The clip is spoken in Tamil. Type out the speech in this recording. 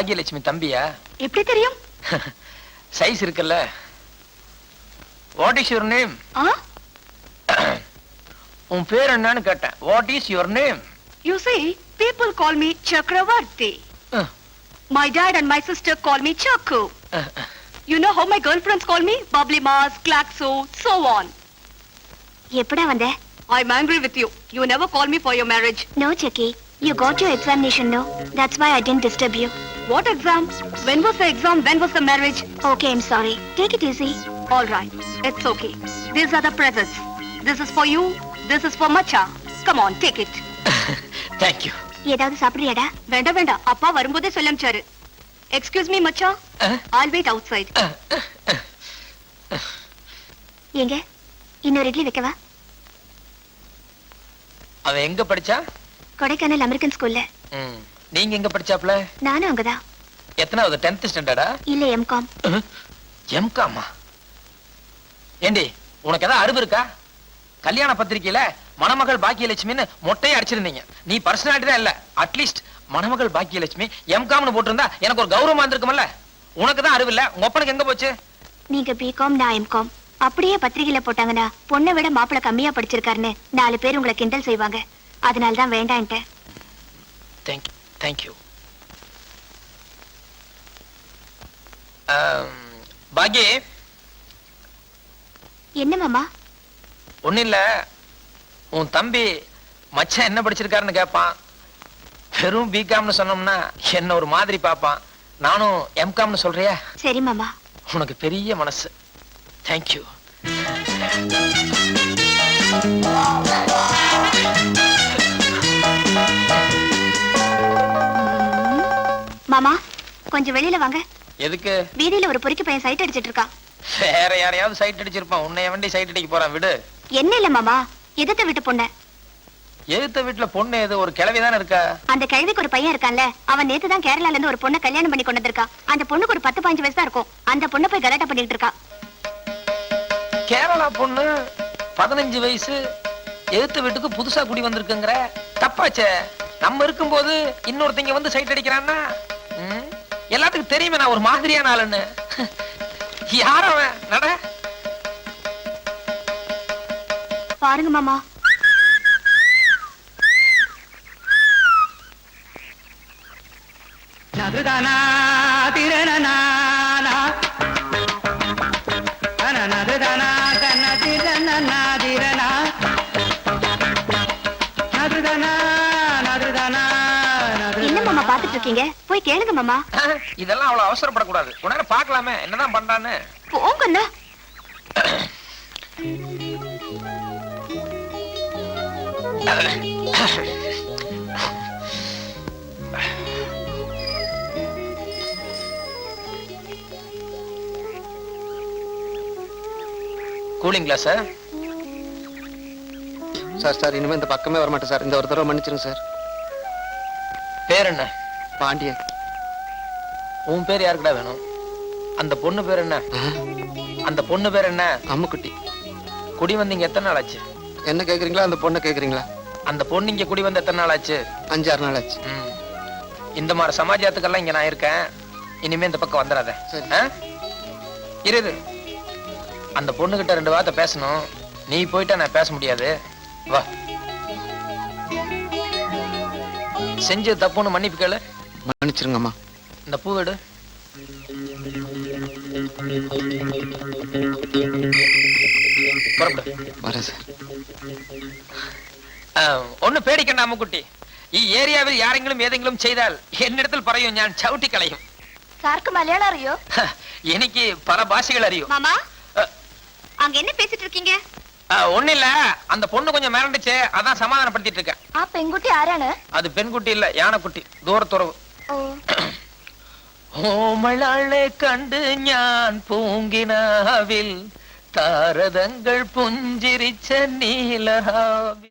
பாக்யலட்சுமி தம்பியா? எப்படி தெரியும்? சைஸ் இருக்குல்ல. What is your name? உன் பேர் என்னன்னு கேட்டேன். What is your name? You see, people call me Chakravarti. My dad and my sister call me Chaku. You know how my girlfriends call me? Bubbly Mars, Klaxo, so on. எப்படா வந்த? I'm angry with you. You never call me for your marriage. No, Chucky. You got your examination, no? That's why I didn't disturb you. What exam? When was the exam? When was the marriage? Okay, I'm sorry. Take it easy. All right. It's okay. These are the presents. This is for you. This is for Macha. Come on, take it. Thank you. ஏதாவது சாப்பிடுறியாடா? வேண்டாம் வேண்டாம். அப்பா வரும்போதே சொல்லம்ச்சாரு. Excuse me, Macha. I'll wait outside. எங்க? இன்னொரு இட்லி வைக்கவா? அவ எங்க படிச்சா? கொடைக்கானல் அமெரிக்கன் ஸ்கூல்ல. நீங்க எங்க படிச்சாப்ல? நானும் அங்கதான். எத்தனாவது? 10th ஸ்டாண்டர்டா? இல்ல, எம்காம். எம்காமா? ஏண்டி உனக்கு ஏதாவது அறிவு இருக்கா? கல்யாண பத்திரிக்கையில மணமகள் பாக்கியலட்சுமின்னு மொட்டையை அடிச்சிருந்தீங்க. நீ பர்சனாலிட்டி தான் இல்ல. அட்லீஸ்ட் மணமகள் பாக்கியலட்சுமி எம்காம்னு போட்டிருந்தா எனக்கு ஒரு கௌரவமா இருந்திருக்கும்ல. உனக்கு தான் அறிவு இல்ல. உங்க அப்பனுக்கு எங்க போச்சு? நீங்க பிகாம், நான் எம்காம். அப்படியே பத்திரிகையில போட்டாங்கன்னா பொண்ணை விட மாப்பிள்ள கம்மியா படிச்சிருக்காருன்னு 4 பேர் உங்களை கிண்டல் செய்வாங்க. அதனால தான் வேண்டான்ட்டேன். Thank you. பாக்கி என்ன மாமா? ஒண்ணு இல்ல. உன் தம்பி மச்சான் என்ன படிச்சிருக்காருன்னு கேட்பான். வெறும் பிகாம்னு சொன்னோம்னா என்ன ஒரு மாதிரி பாப்பான். நானும் எம்காம்னு சொல்றியா? சரி மாமா. உனக்கு பெரிய மனசு. தேங்க்யூ. மாமா, கொஞ்சம் வெளியில வாங்க. எதுக்கு? வீதியில ஒரு பொறுக்கி பையன் சைட் அடிச்சிட்டு இருக்கான். வேற யாரையாவது சைட் அடிச்சிருப்பான். உன்னைய வண்டி சைட் அடிக்க போறான். விடு. என்ன இல்ல மாமா, எதிர்த்த வீட்டு பொண்ணு. எதிர்த்த வீட்டுல பொண்ணு எது? ஒரு கிழவிதானே இருக்கா? அந்த கிழவிக்கு ஒரு பையன் இருக்கான்ல, அவன் நேத்து தான் கேரளால இருந்து ஒரு பொண்ணை கல்யாணம் பண்ணி கொண்டு வந்திருக்கான். அந்த பொண்ணுக்கு ஒரு 10-15 வயசு தான் இருக்கும். அந்த பொண்ணை போய் கலாட்டா பண்ணிட்டு இருக்கா. கேரளா பொண்ணு 15 வயசு எதிர்த்த வீட்டுக்கு புதுசா குடி வந்திருக்குங்கிற? தப்பாச்சே. நம்ம இருக்கும்போது இன்னொருத்தங்க வந்து சைட் அடிக்கிறான்னா எல்லாத்துக்கும் தெரியுமே நான் ஒரு மாதிரியான ஆளுன்னு. யார் அவன்? நட. பாருங்க மாமா. நதுதானா திரணனானா நதுதானா தன்னதிரனா திரணா நதுதானா நதுதானா. என்ன மாமா பாத்துட்டு இருக்கீங்க? போய் கேளுங்க மாமா. இதெல்லாம் அவ்வளவு அவசரப்படக்கூடாது. உடனே பார்க்கலாமே என்னதான் பண்றான்னு. போங்கண்ணா. கூலிங் கிளாஸ் சார் இனிமே இந்த பக்கமே வரமாட்டேன் சார். இந்த ஒரு தடவை மன்னிச்சிருங்க சார். பேர் என்ன? பாண்டியன். உன் பேர் யாருக்குடா வேணும்? அந்த பொண்ணு பேர் என்ன? அந்த பொண்ணு பேர் என்ன? அம்முக்குட்டி. குடி வந்தீங்க எத்தனை நாள் ஆச்சு? என்ன கேக்குறீங்களா அந்த பொண்ணை கேக்குறீங்களா? அந்த பொண்ணு இங்க குடி வந்து எத்தனை நாள் ஆச்சு? 5-6 நாள் ஆச்சு. இந்த மாதிரி சமாஜத்துக்கெல்லாம் இங்க நான் இருக்கேன். இனிமே இந்த பக்கம் வந்துடாத. இரு. அந்த பொண்ணு கிட்ட 2 வார்த்தை பேசணும். நீ போயிட்டா நான் பேச முடியாது. வா. செஞ்ச தப்புன்னு மன்னிப்பு கேளு. மன்னிச்சிருங்கம்மா. இந்த பூ எடு. வரேன் சார். ஒண்ணு பேடிக்கണ്ട அம்முக்குட்டி. ഏരിയാവിൽ யாரெങ്കിലും ഏതെങ്കിലും ചെയ്താൽ എന്നിടത്തിൽ പറയൂ, ഞാൻ ചവിട്ടി കളയും. சாருக்கு மலையாளம் அறியோ? എനിക്ക് പല ഭാഷകൾ അറിയൂ. மாமா, அங்க என்ன பேசிட்டு இருக்கீங்க? ஒண்ணில்ல, அந்த பொண்ணு கொஞ்சம் மிரண்டுச்சு, அதான் சமாதானப்படுத்திட்டு இருக்கேன். ஆ பெண்குட்டி ஆரானு? அது பெண்குட்டி இல்ல, யானைக்குட்டி. தூரத்துறவு. ഓമളാളെ കണ്ട് ഞാൻ പൂങ്കിനാവിൽ താരതങ്ങൾ പുഞ്ചിരിച്ച നീലഹാവിൽ.